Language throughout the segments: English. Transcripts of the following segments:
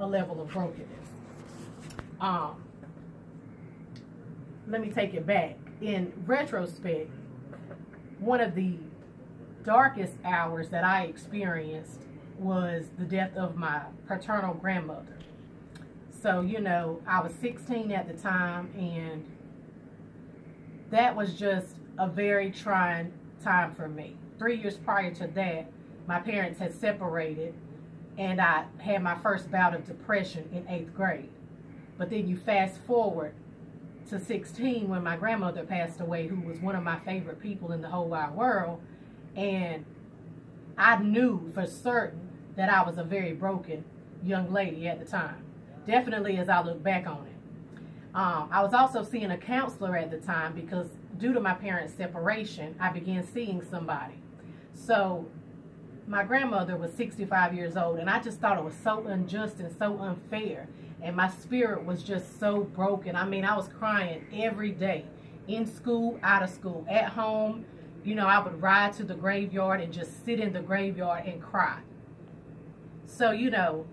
a level of brokenness. Let me take it back. In retrospect, one of the darkest hours that I experienced was the death of my paternal grandmother. So, you know, I was 16 at the time, and that was just a very trying time for me. 3 years prior to that, my parents had separated, and I had my first bout of depression in 8th grade. But then you fast forward to 16 when my grandmother passed away, who was one of my favorite people in the whole wide world, and I knew for certain that I was a very broken young lady at the time. Definitely as I look back on it. I was also seeing a counselor at the time because due to my parents' separation, I began seeing somebody. So my grandmother was 65 years old, and I just thought it was so unjust and so unfair. And my spirit was just so broken. I mean, I was crying every day, in school, out of school, at home. You know, I would ride to the graveyard and just sit in the graveyard and cry. So, you know,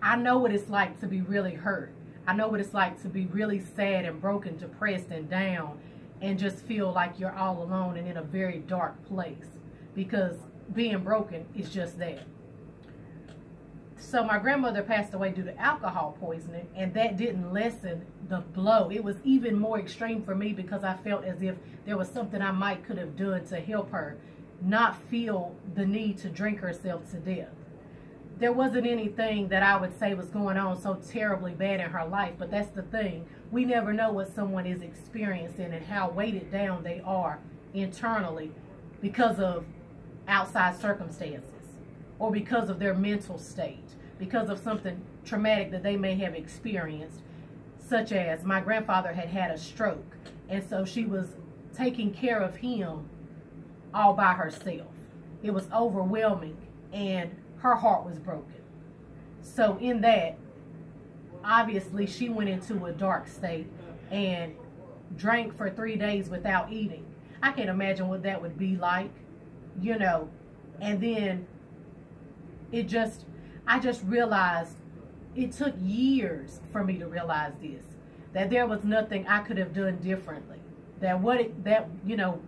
I know what it's like to be really hurt. I know what it's like to be really sad and broken, depressed and down, and just feel like you're all alone and in a very dark place, because being broken is just that. So my grandmother passed away due to alcohol poisoning, and that didn't lessen the blow. It was even more extreme for me because I felt as if there was something I could have done to help her not feel the need to drink herself to death. There wasn't anything that I would say was going on so terribly bad in her life, but that's the thing. We never know what someone is experiencing and how weighted down they are internally because of outside circumstances, or because of their mental state, because of something traumatic that they may have experienced, such as my grandfather had had a stroke, and so she was taking care of him all by herself. It was overwhelming, and her heart was broken. So in that, obviously she went into a dark state and drank for 3 days without eating. I can't imagine what that would be like, you know. And then I just realized, it took years for me to realize this, that there was nothing I could have done differently. That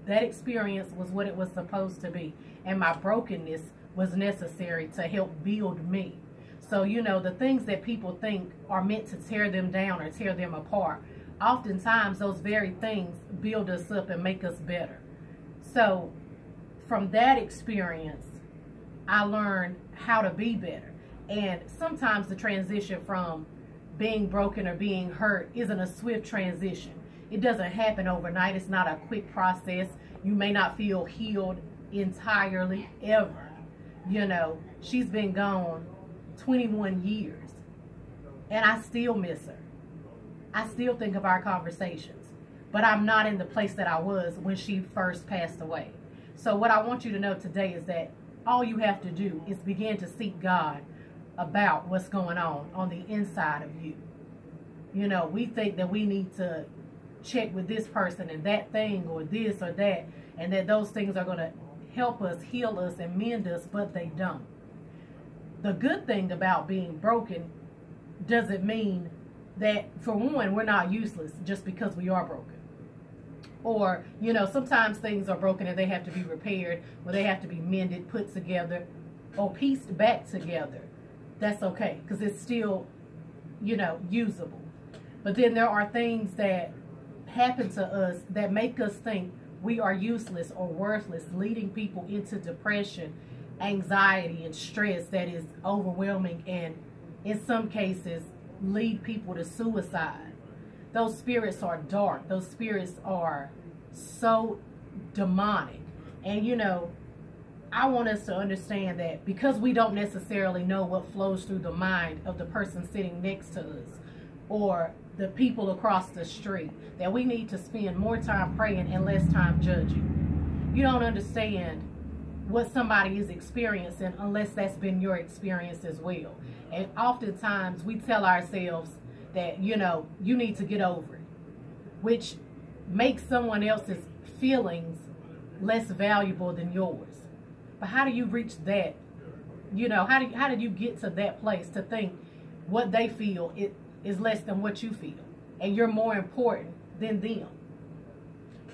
experience was what it was supposed to be, and my brokenness was necessary to help build me. So, you know, the things that people think are meant to tear them down or tear them apart, oftentimes those very things build us up and make us better. So from that experience, I learned how to be better. And sometimes the transition from being broken or being hurt isn't a swift transition. It doesn't happen overnight. It's not a quick process. You may not feel healed entirely ever. You know, she's been gone 21 years, and I still miss her. I still think of our conversations, but I'm not in the place that I was when she first passed away. So what I want you to know today is that all you have to do is begin to seek God about what's going on the inside of you. You know, we think that we need to check with this person and that thing or this or that, and that those things are going to help us, heal us, and mend us, but they don't. The good thing about being broken doesn't mean that, for one, we're not useless just because we are broken. Or, you know, sometimes things are broken and they have to be repaired, or they have to be mended, put together, or pieced back together. That's okay, because it's still, you know, usable. But then there are things that happen to us that make us think we are useless or worthless, leading people into depression, anxiety, and stress that is overwhelming, and in some cases lead people to suicide. Those spirits are dark. Those spirits are so demonic. And you know, I want us to understand that because we don't necessarily know what flows through the mind of the person sitting next to us or the people across the street, that we need to spend more time praying and less time judging. You don't understand what somebody is experiencing unless that's been your experience as well. And oftentimes we tell ourselves that, you know, you need to get over it, which makes someone else's feelings less valuable than yours. But how do you reach that? You know, how did you get to that place to think what they feel is less than what you feel, and you're more important than them.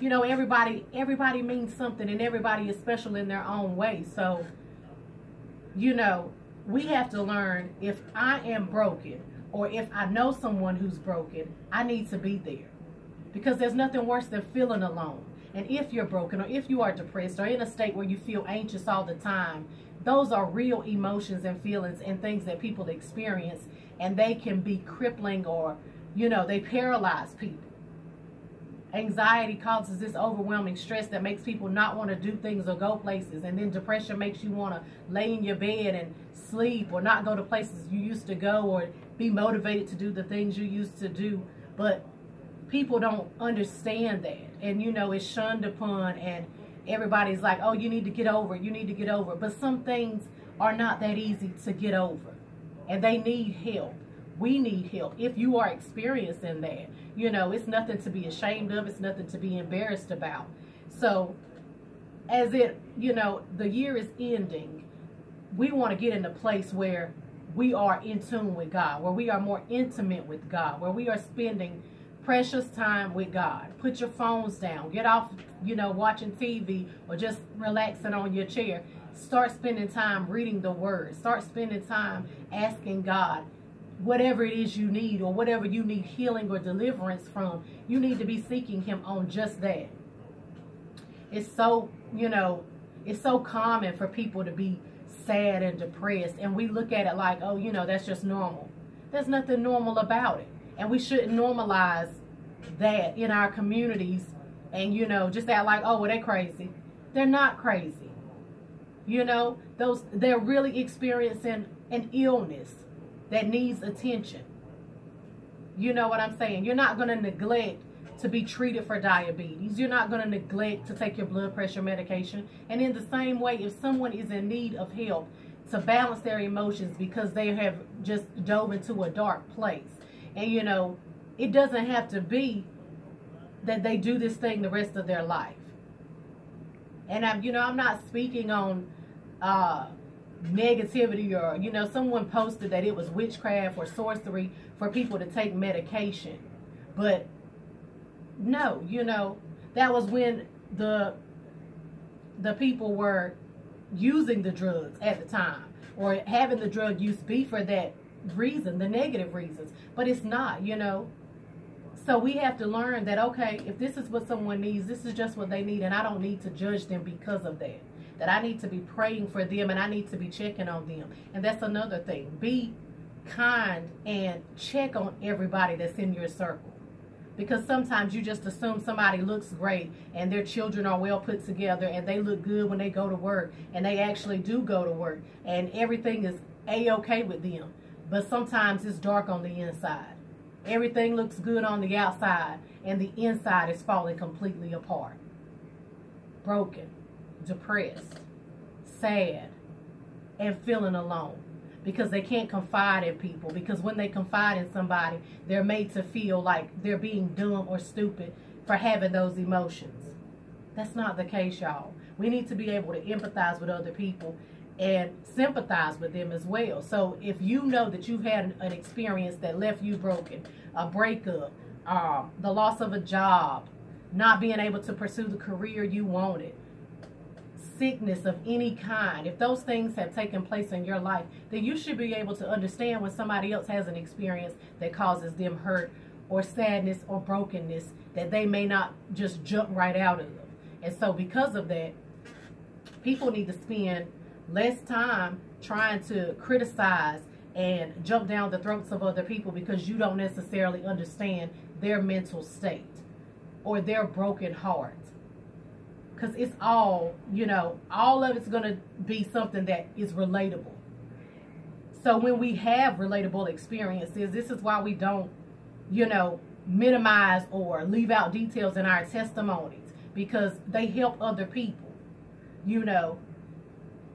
You know, everybody means something, and everybody is special in their own way. So, you know, we have to learn, if I am broken, or if I know someone who's broken, I need to be there. Because there's nothing worse than feeling alone. And if you're broken, or if you are depressed, or in a state where you feel anxious all the time, those are real emotions and feelings and things that people experience, and they can be crippling, or, you know, they paralyze people. Anxiety causes this overwhelming stress that makes people not want to do things or go places. And then depression makes you want to lay in your bed and sleep, or not go to places you used to go, or be motivated to do the things you used to do. But people don't understand that. And, you know, it's shunned upon, and everybody's like, oh, you need to get over it. You need to get over it. But some things are not that easy to get over, and they need help. We need help. If you are experiencing that, you know, it's nothing to be ashamed of. It's nothing to be embarrassed about. So as it, you know, the year is ending, we want to get in a place where we are in tune with God, where we are more intimate with God, where we are spending precious time with God. Put your phones down. Get off, you know, watching TV or just relaxing on your chair. Start spending time reading the Word. Start spending time asking God whatever it is you need, or whatever you need healing or deliverance from. You need to be seeking Him on just that. It's so, you know, it's so common for people to be sad and depressed, and we look at it like, oh, you know, that's just normal. There's nothing normal about it, and we shouldn't normalize that in our communities, and, you know, just act like, oh, well, they're crazy. They're not crazy. You know, they're really experiencing an illness that needs attention. You know what I'm saying? You're not going to neglect to be treated for diabetes. You're not going to neglect to take your blood pressure medication. And in the same way, if someone is in need of help to balance their emotions because they have just dove into a dark place, and, you know, it doesn't have to be that they do this thing the rest of their life. And I'm not speaking on negativity, or, you know, someone posted that it was witchcraft or sorcery for people to take medication. But no, you know, that was when the people were using the drugs at the time, or having the drug use be for that reason, the negative reasons. But it's not, you know. So we have to learn that, okay, if this is what someone needs, this is just what they need, and I don't need to judge them because of that. That I need to be praying for them, and I need to be checking on them. And that's another thing. Be kind and check on everybody that's in your circle. Because sometimes you just assume somebody looks great, and their children are well put together, and they look good when they go to work, and they actually do go to work, and everything is A-okay with them. But sometimes it's dark on the inside. Everything looks good on the outside, and the inside is falling completely apart. Broken, depressed, sad, and feeling alone, because they can't confide in people. Because when they confide in somebody, they're made to feel like they're being dumb or stupid for having those emotions. That's not the case, y'all. We need to be able to empathize with other people and sympathize with them as well. So if you know that you've had an experience that left you broken, a breakup, the loss of a job, not being able to pursue the career you wanted, sickness of any kind, if those things have taken place in your life, then you should be able to understand when somebody else has an experience that causes them hurt or sadness or brokenness that they may not just jump right out of. And so because of that, people need to spend less time trying to criticize and jump down the throats of other people, because you don't necessarily understand their mental state or their broken heart. Because it's all, you know, all of it's going to be something that is relatable. So when we have relatable experiences, this is why we don't, you know, minimize or leave out details in our testimonies, because they help other people. You know,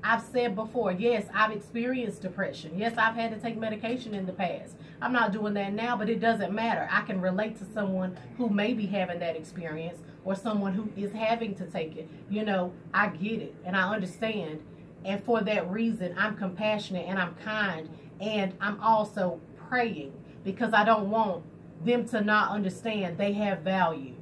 I've said before, yes, I've experienced depression. Yes, I've had to take medication in the past. I'm not doing that now, but it doesn't matter. I can relate to someone who may be having that experience, or someone who is having to take it. You know, I get it and I understand. And for that reason, I'm compassionate and I'm kind, and I'm also praying because I don't want them to not understand they have value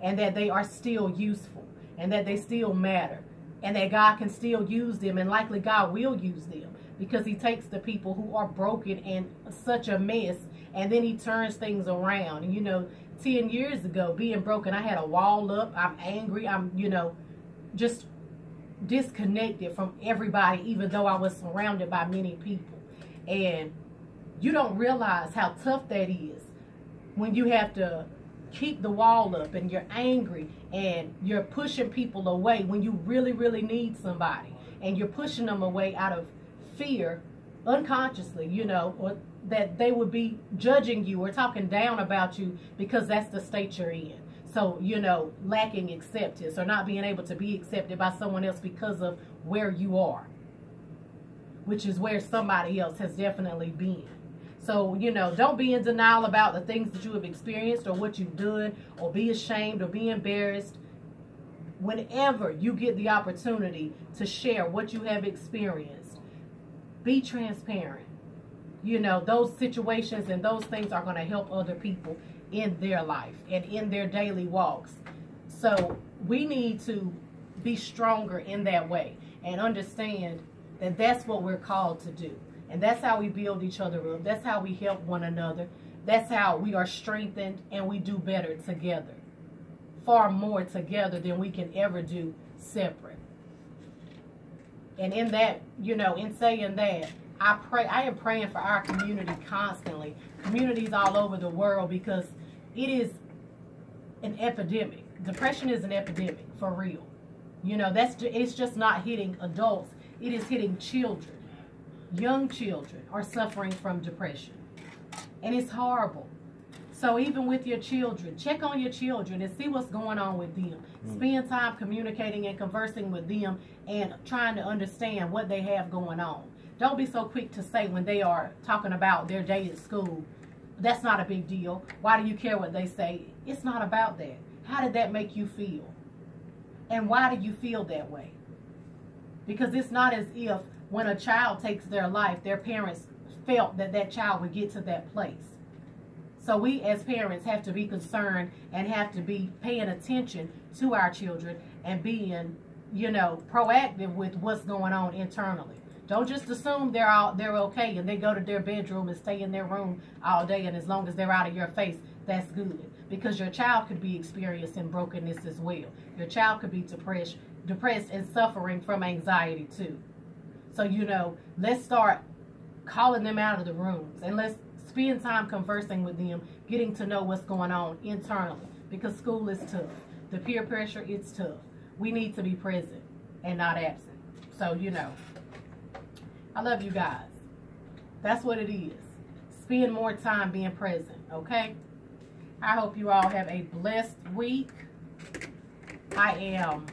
and that they are still useful and that they still matter and that God can still use them, and likely God will use them because he takes the people who are broken and such a mess and then he turns things around. And 10 years ago, being broken, I had a wall up. I'm angry. I'm, just disconnected from everybody, even though I was surrounded by many people. And you don't realize how tough that is when you have to keep the wall up and you're angry and you're pushing people away when you really, really need somebody. And you're pushing them away out of fear, unconsciously, or that they would be judging you or talking down about you because that's the state you're in. So, lacking acceptance or not being able to be accepted by someone else because of where you are, which is where somebody else has definitely been. So, don't be in denial about the things that you have experienced or what you've done, or be ashamed or be embarrassed. Whenever you get the opportunity to share what you have experienced, be transparent. Those situations and those things are going to help other people in their life and in their daily walks. So we need to be stronger in that way and understand that that's what we're called to do. And that's how we build each other up. That's how we help one another. That's how we are strengthened and we do better together. Far more together than we can ever do separate. And in that, in saying that, I am praying for our community constantly. Communities all over the world, because it is an epidemic. Depression is an epidemic, for real. It's just not hitting adults. It is hitting children. Young children are suffering from depression. And it's horrible. So even with your children, check on your children and see what's going on with them. Spend time communicating and conversing with them and trying to understand what they have going on. Don't be so quick to say when they are talking about their day at school, that's not a big deal. Why do you care what they say? It's not about that. How did that make you feel? And why do you feel that way? Because it's not as if when a child takes their life, their parents felt that that child would get to that place. So we as parents have to be concerned and have to be paying attention to our children and being, proactive with what's going on internally. Don't just assume they're okay and they go to their bedroom and stay in their room all day, and as long as they're out of your face, that's good. Because your child could be experiencing brokenness as well. Your child could be depressed and suffering from anxiety too. So, let's start calling them out of the rooms and let's spend time conversing with them, getting to know what's going on internally, because school is tough. The peer pressure, it's tough. We need to be present and not absent. So, I love you guys. That's what it is. Spend more time being present, okay? I hope you all have a blessed week. I am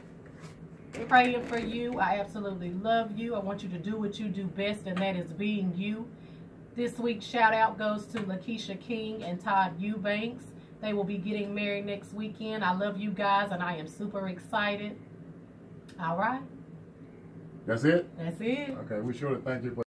praying for you. I absolutely love you. I want you to do what you do best, and that is being you. This week's shout out goes to Lakeisha King and Todd Eubanks. They will be getting married next weekend. I love you guys, and I am super excited. All right. That's it? That's it. Okay, we sure to thank you for